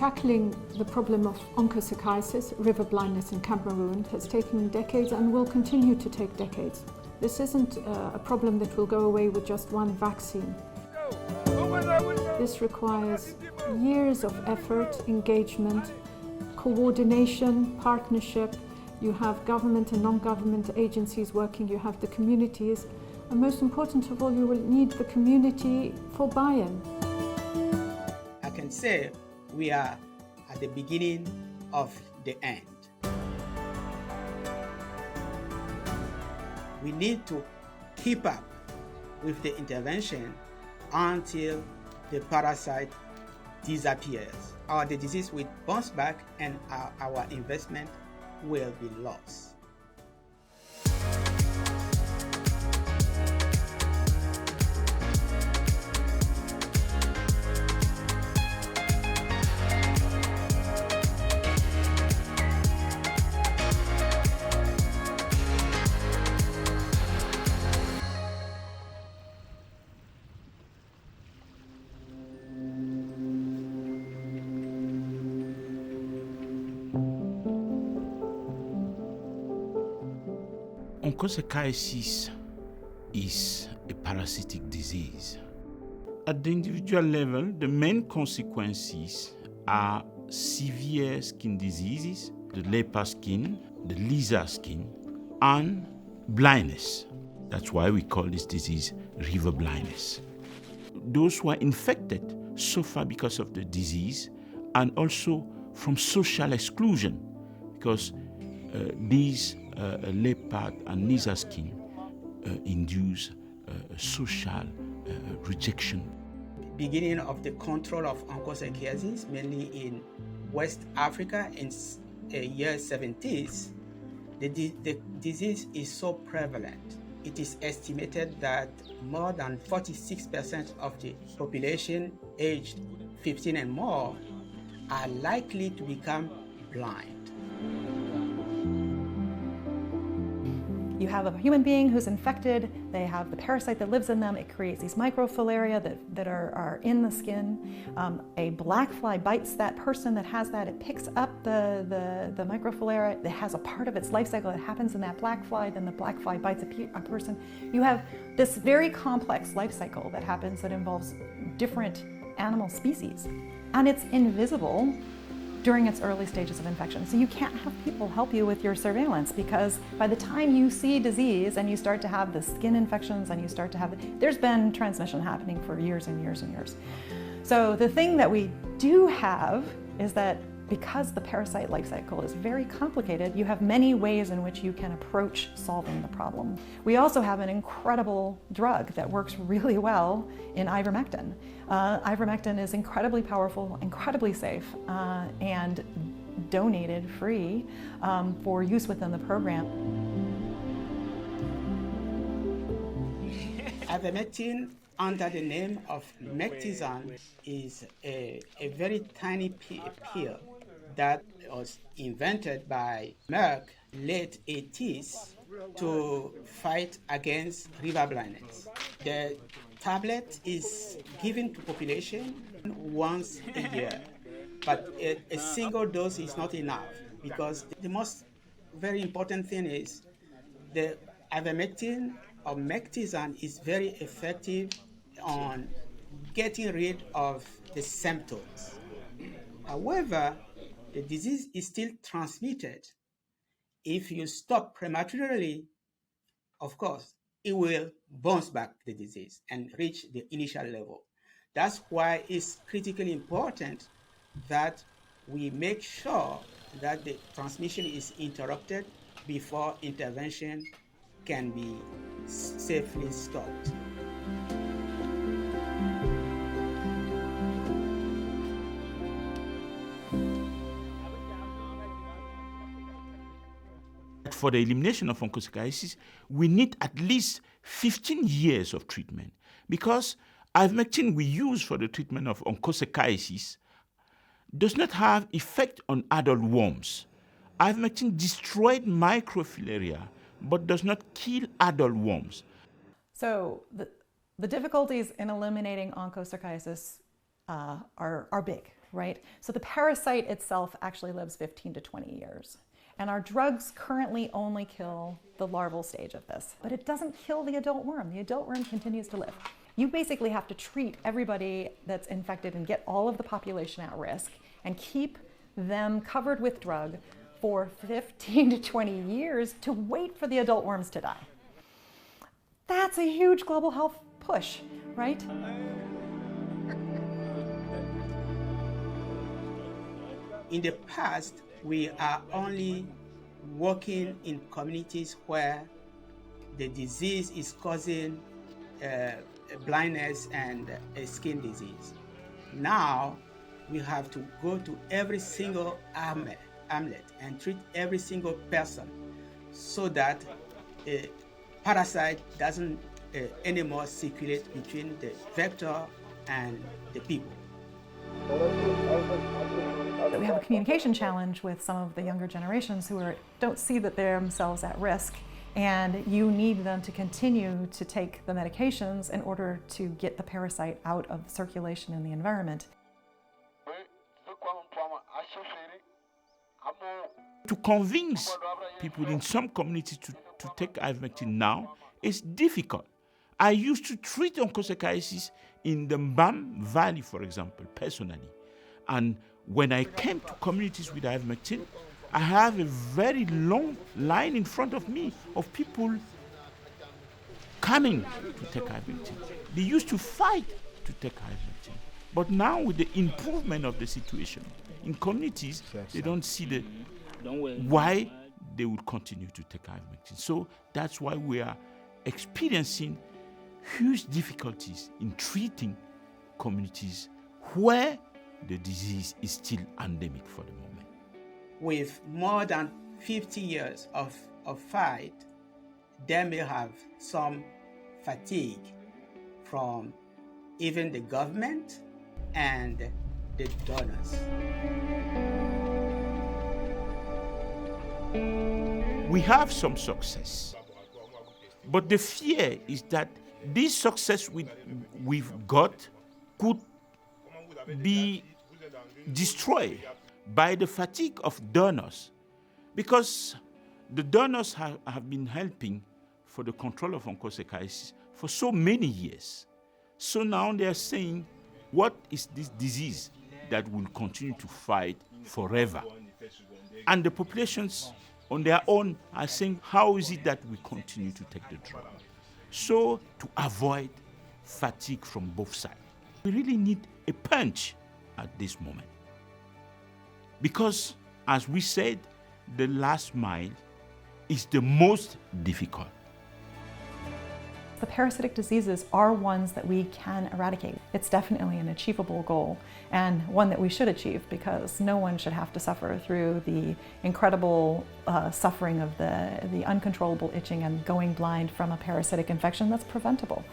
Tackling the problem of onchocerciasis, river blindness in Cameroon, has taken decades and will continue to take decades. This isn't a problem that will go away with just one vaccine. This requires years of effort, engagement, coordination, partnership. You have government and non-government agencies working, you have the communities, and most important of all, you will need the community for buy-in. I can say we are at the beginning of the end. We need to keep up with the intervention until the parasite disappears, or the disease will bounce back and our investment will be lost. Onchocerciasis is a parasitic disease. At the individual level, the main consequences are severe skin diseases, the leopard skin, the lizard skin, and blindness. That's why we call this disease river blindness. Those who are infected suffer because of the disease and also from social exclusion, because these leopard and lizard skin induce social rejection. Beginning of the control of onchocerciasis, mainly in West Africa in year 70s, the disease is so prevalent. It is estimated that more than 46% of the population aged 15 and more are likely to become blind. You have a human being who's infected, they have the parasite that lives in them, it creates these microfilaria that are in the skin. A black fly bites that person that has that, it picks up the microfilaria, it has a part of its life cycle that happens in that black fly, then the black fly bites a person. You have this very complex life cycle that happens that involves different animal species, and it's invisible during its early stages of infection. So you can't have people help you with your surveillance, because by the time you see disease and you start to have the skin infections and you start to have, there's been transmission happening for years and years and years. So the thing that we do have is that because the parasite life cycle is very complicated, you have many ways in which you can approach solving the problem. We also have an incredible drug that works really well in ivermectin. Ivermectin is incredibly powerful, incredibly safe, and donated free for use within the program. Ivermectin, under the name of Mectizan, is a very tiny pill that was invented by Merck late 80s to fight against river blindness. The tablet is given to population once a year, but a single dose is not enough, because the most very important thing is the ivermectin or Mectizan is very effective on getting rid of the symptoms. However, the disease is still transmitted. If you stop prematurely, of course, it will bounce back the disease and reach the initial level. That's why it's critically important that we make sure that the transmission is interrupted before intervention can be safely stopped. For the elimination of onchocerciasis, we need at least 15 years of treatment, because ivermectin we use for the treatment of onchocerciasis does not have effect on adult worms. Ivermectin destroyed microfilaria but does not kill adult worms. So the difficulties in eliminating onchocerciasis are big. right? So the parasite itself actually lives 15 to 20 years. And our drugs currently only kill the larval stage of this, but it doesn't kill the adult worm. The adult worm continues to live. You basically have to treat everybody that's infected and get all of the population at risk and keep them covered with drug for 15 to 20 years to wait for the adult worms to die. That's a huge global health push, right? In the past, we are only working in communities where the disease is causing blindness and a skin disease. Now, we have to go to every single hamlet and treat every single person so that a parasite doesn't anymore circulate between the vector and the people. We have a communication challenge with some of the younger generations who don't see that they're themselves at risk, and you need them to continue to take the medications in order to get the parasite out of circulation in the environment. To convince people in some communities to take ivermectin now is difficult. I used to treat onchocerciasis in the Mbam Valley, for example, personally. And when I came to communities with ivermectin, I have a very long line in front of me of people coming to take ivermectin. They used to fight to take ivermectin. But now with the improvement of the situation in communities, they don't see why they would continue to take ivermectin. So that's why we are experiencing huge difficulties in treating communities where the disease is still endemic for the moment. With more than 50 years of fight, they may have some fatigue from even the government and the donors. We have some success, but the fear is that this success we've got could be destroyed by the fatigue of donors, because the donors have been helping for the control of onchocerciasis for so many years. So now they are saying, what is this disease that will continue to fight forever? And the populations on their own are saying, how is it that we continue to take the drug? So to avoid fatigue from both sides, we really need a punch at this moment. Because, as we said, the last mile is the most difficult. The parasitic diseases are ones that we can eradicate. It's definitely an achievable goal, and one that we should achieve, because no one should have to suffer through the incredible suffering of the uncontrollable itching and going blind from a parasitic infection that's preventable.